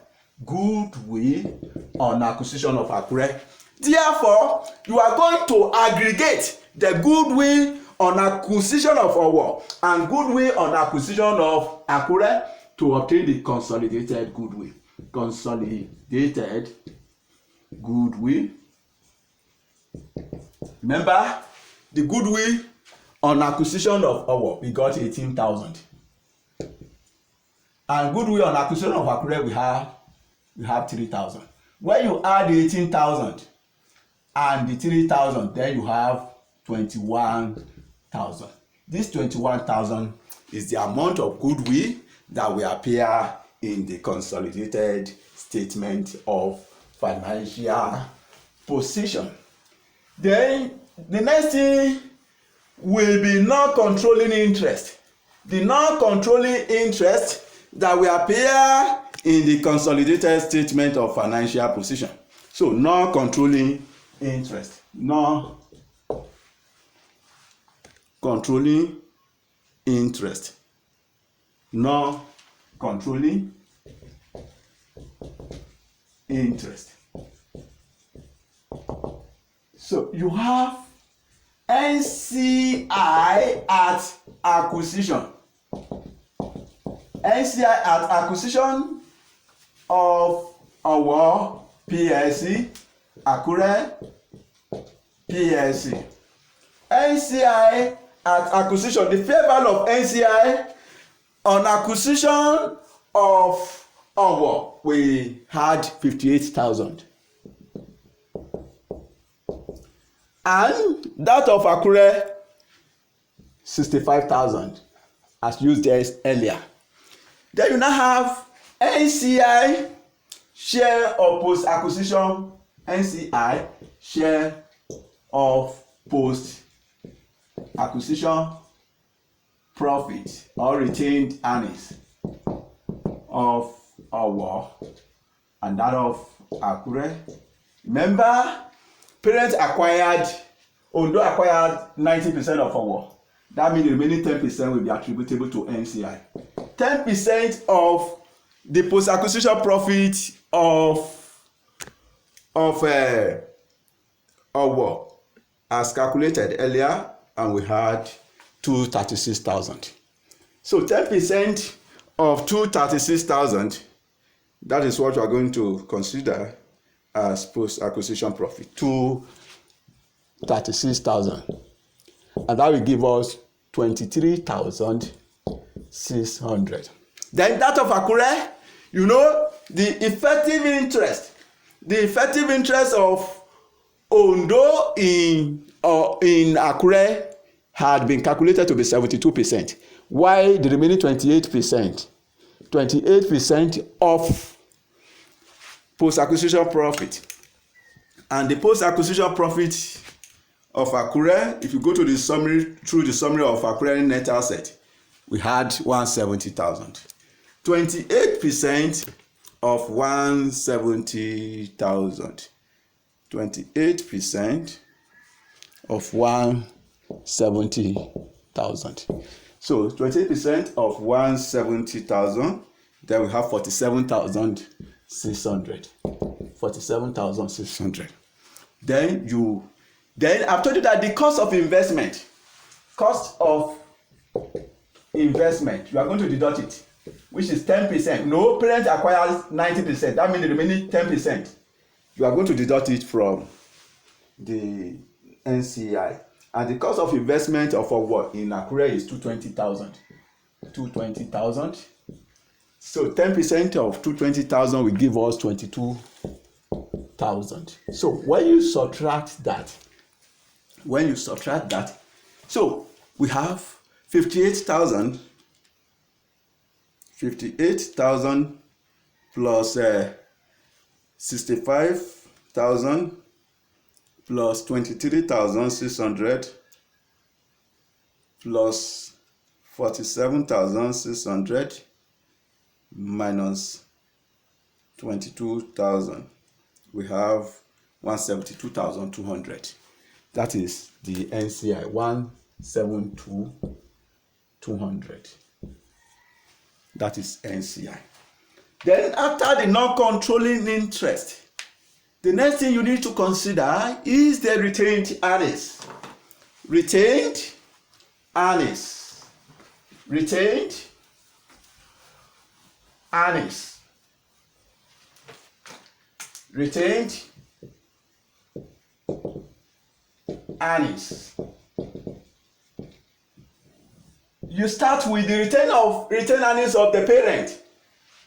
Goodwill on acquisition of Akure. Therefore, you are going to aggregate the goodwill on acquisition of Owo and goodwill on acquisition of Akure to obtain the consolidated goodwill. Consolidated goodwill. Remember, the goodwill on acquisition of Owo, we got 18,000. And goodwill on acquisition of Akure, we have 3,000. When you add the 18,000 and the 3,000, then you have 21,000. This 21,000 is the amount of goodwill that will appear in the consolidated statement of financial position. Then the next thing will be non-controlling interest. The non-controlling interest that will appear in the consolidated statement of financial position. So non-controlling interest. Non-controlling interest. Non-controlling interest. So you have NCI at acquisition. NCI at acquisition of our PLC, Akure PLC. NCI at acquisition, the fair value of NCI on acquisition of our, we had 58,000. and that of Akure 65,000 as used there earlier. Then you now have NCI share of post acquisition, NCI share of post acquisition profit or retained earnings of Owo and that of Akure. Remember, parents acquired, Ondo acquired 90% of Owo. That means the remaining 10% will be attributable to NCI. 10% of the post-acquisition profit of Owo as calculated earlier, and we had 236,000. So 10% of 236,000, that is what we are going to consider as post-acquisition profit, 236,000. And that will give us 23,600. Then that of Akure, you know, the effective interest of Ondo in Akure had been calculated to be 72%, while the remaining 28% of post-acquisition profit. And the post-acquisition profit of Akure, if you go to the summary, through the summary of Akure net asset, we had 170,000. 28% of 170,000. 28% of 170,000. So 28% of 170,000, then we have 47,600. 47,600. Then I've told you that the cost of investment, you are going to deduct it, which is 10%. No, parent acquires 90%. That means the remaining 10%. You are going to deduct it from the NCI. And the cost of investment of Owo in Akure is 220,000. 220,000. So 10% of 220,000 will give us 22,000. So when you subtract that, so we have 58,000 plus 65,000 plus 23,600 plus 47,600 minus 22,000. We have 172,200. That is the NCI, 172,200. That is NCI. Then after the non-controlling interest, the next thing you need to consider is the retained earnings. Retained earnings. Retained earnings. Retained earnings. You start with the retained earnings of the parent,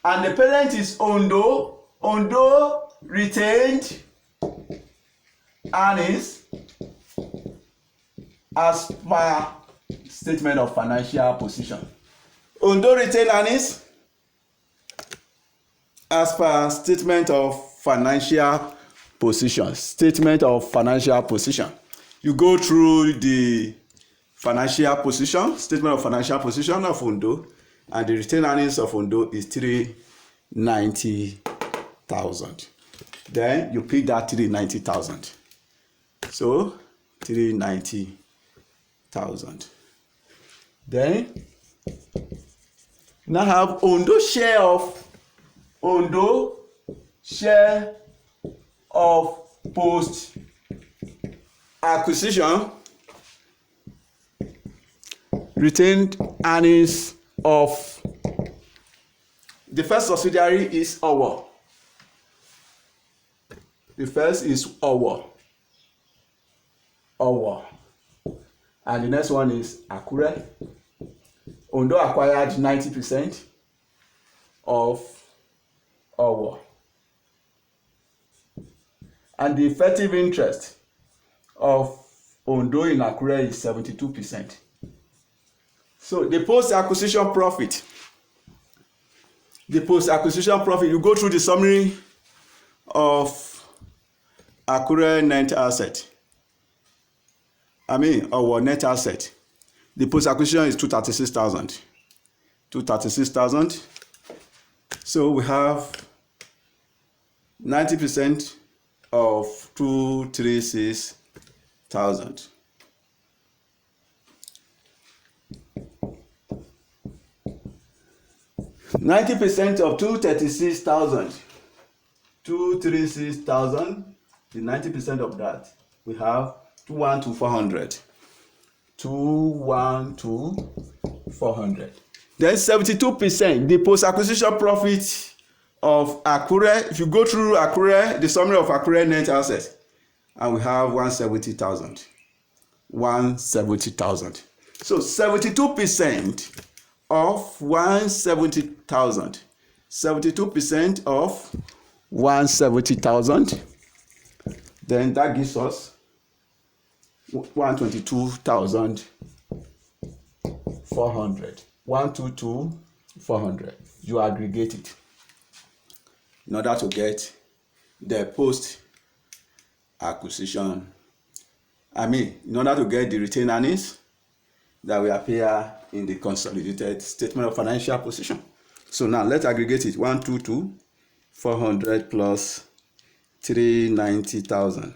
and the parent is Ondo. Ondo retained earnings as per statement of financial position. Ondo retained earnings as per statement of financial position. Statement of financial position. You go through the financial position, statement of financial position of Ondo, and the retained earnings of Ondo is 390,000. Then you pick that 390,000. So 390,000. Then now have Ondo share of post acquisition retained earnings of the first subsidiary is Owo. The first is Owo. And the next one is Akure. Ondo acquired 90% of Owo. And the effective interest of Ondo in Akure is 72%. So the post-acquisition profit. The post-acquisition profit, you go through the summary of Akure net asset. Our net asset. The post-acquisition is 236,000. 236,000. So we have 90% of 236,000. Ninety percent of 236,000. 236,000. The 90% of that we have 212,400. 212,400. Then 72%, the post-acquisition profit of Akure. If you go through Akure, the summary of Akure net assets, and we have 170,000. 170,000. So 72% of 170,000. 72% of 170,000. Then that gives us 122,400. 122,400. You aggregate it in order to get the post acquisition. In order to get the retained earnings that will appear in the consolidated statement of financial position. So now let's aggregate it. 122,400 plus 390,000.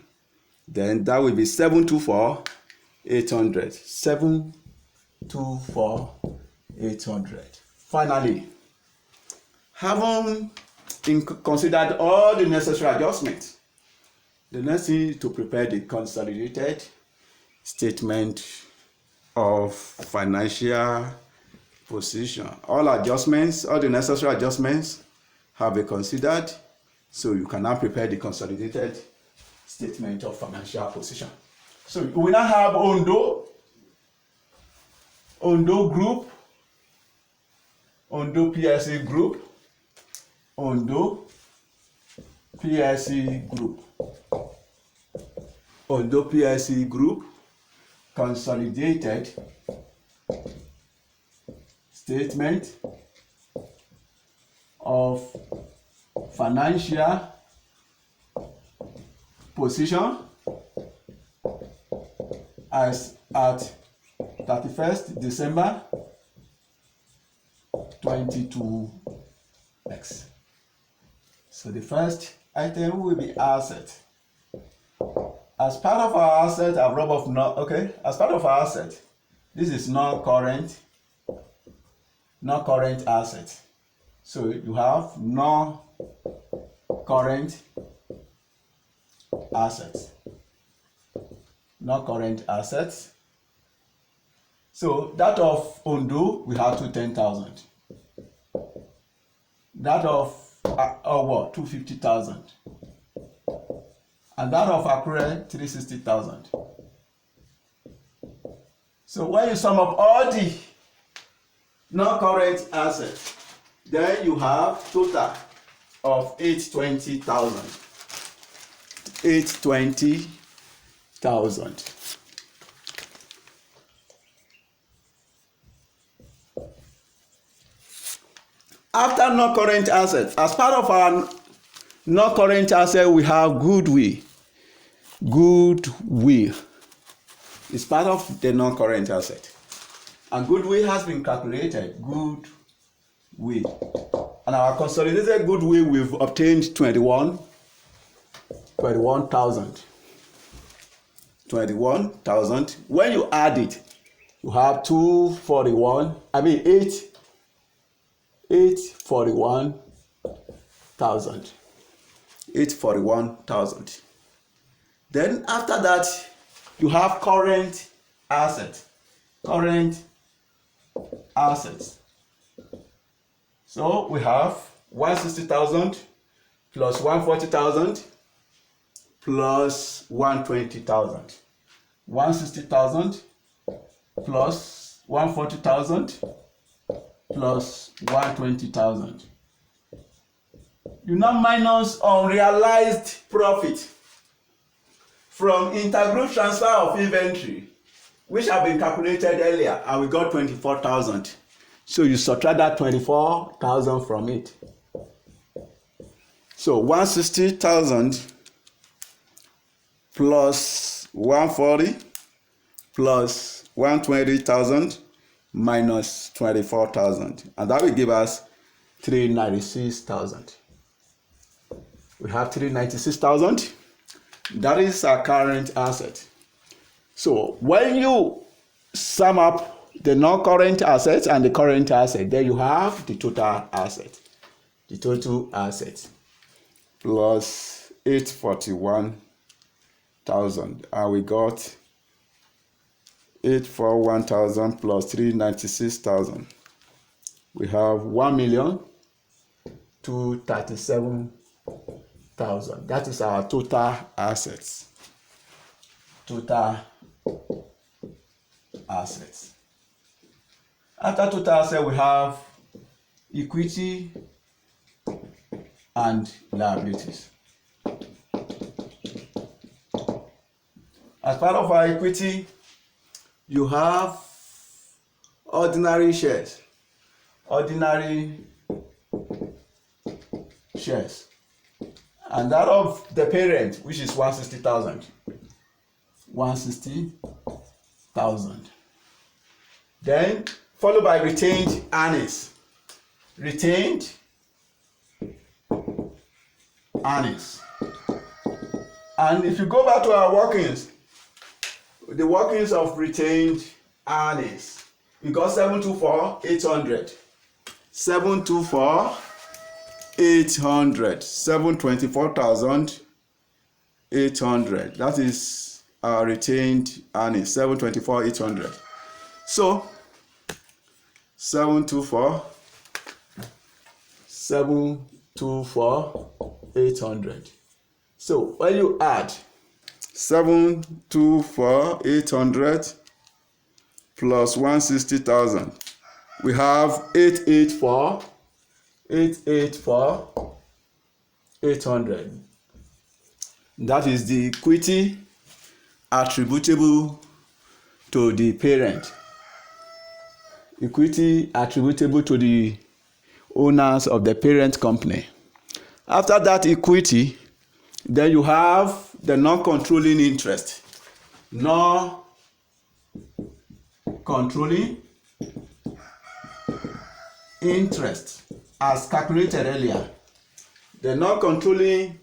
Then that will be 724,800. 724,800. Finally, having considered all the necessary adjustments, the next thing is to prepare the consolidated statement of financial position. All adjustments, all the necessary adjustments have been considered, so you can now prepare the consolidated statement of financial position. So we now have Ondo Group, Ondo PLC Group, Ondo PLC Group, Ondo PLC Group, Consolidated Statement of Financial Position as at 31st December 22X. So the first item will be asset. As part of our asset, as part of our asset, this is non-current asset. So you have non-current assets. Non-current assets. So that of Ondo, we have 210,000. That of 250,000. And that of Akure, 360,000. So when you sum up all the non-current assets, then you have total of 820,000. 820,000. After non-current assets, as part of our non-current asset, we have goodwill. Goodwill is part of the non-current asset. And goodwill has been calculated. Goodwill. And our consolidated goodwill, we've obtained 21,000. 21,000. When you add it, you have 841,000. 841,000. Then after that, you have current assets. Current assets. So we have 160,000 plus 140,000 plus 120,000. 160,000 plus 140,000 plus 120,000. You now minus unrealized profit From intergroup transfer of inventory, which have been calculated earlier, and we got 24,000. So you subtract that 24,000 from it. So 160,000 plus 140 plus 120,000 minus 24,000, and that will give us 396,000. We have 396,000. That is our current asset. So when you sum up the non-current assets and the current asset, then you have the total asset. The total asset plus 841,000, and we got 841,000 plus 396,000. We have 1,237,000. That is our total assets. Total assets. After total assets, we have equity and liabilities. As part of our equity, you have ordinary shares. Ordinary shares. And that of the parent, which is 160,000. 160,000. Then followed by retained earnings. Retained earnings. And if you go back to our workings, the workings of retained earnings, we got 724,800. 724,800. 724,800. That is our retained earnings. 724,800. So 724,800. So when you add 724,800 plus 160,000, we have 884,800. That is the equity attributable to the parent. Equity attributable to the owners of the parent company. After that equity, then you have the non-controlling interest. Non-controlling interest as calculated earlier. The non-controlling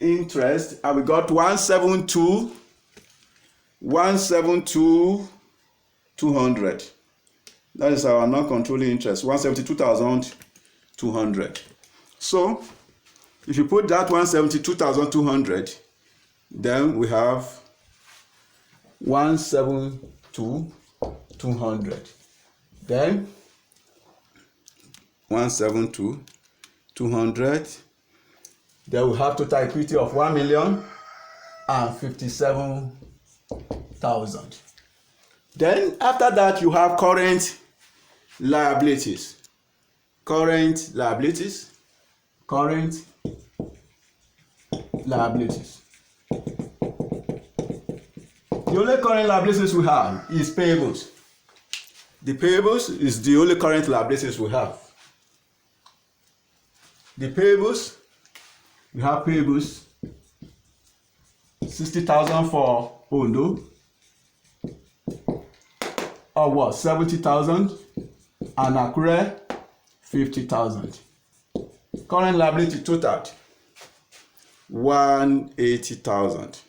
interest, and we got 172,200. That is our non-controlling interest, 172,200. So if you put that 172,200, then we have 172,200. Then 172,200. Then we have total equity of 1,057,000. Then after that, you have current liabilities. Current liabilities. Current liabilities. The only current liabilities we have is payables. The payables is the only current liabilities we have. The payables, we have payables 60,000 for Ondo, or what, 70,000, and Akure 50,000. Current liability totaled 180,000.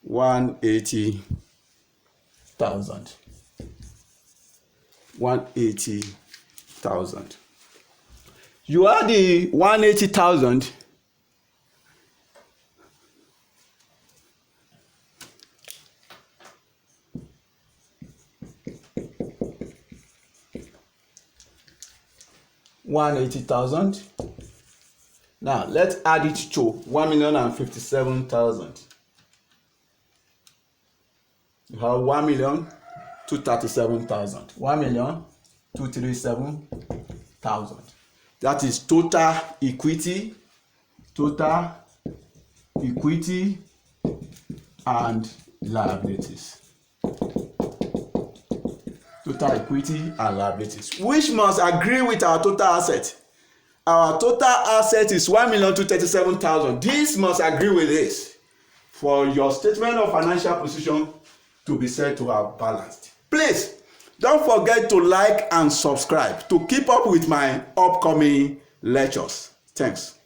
180,000. 180,000. You add the 180,000 180,000. Now let's add it to 1,057,000. You have 1,237,000. 1,237,000. That is total equity. Total equity and liabilities. Total equity and liabilities, which must agree with our total asset. Our total asset is 1,237,000. This must agree with this for your statement of financial position to be said to have balanced. Please don't forget to like and subscribe to keep up with my upcoming lectures. Thanks.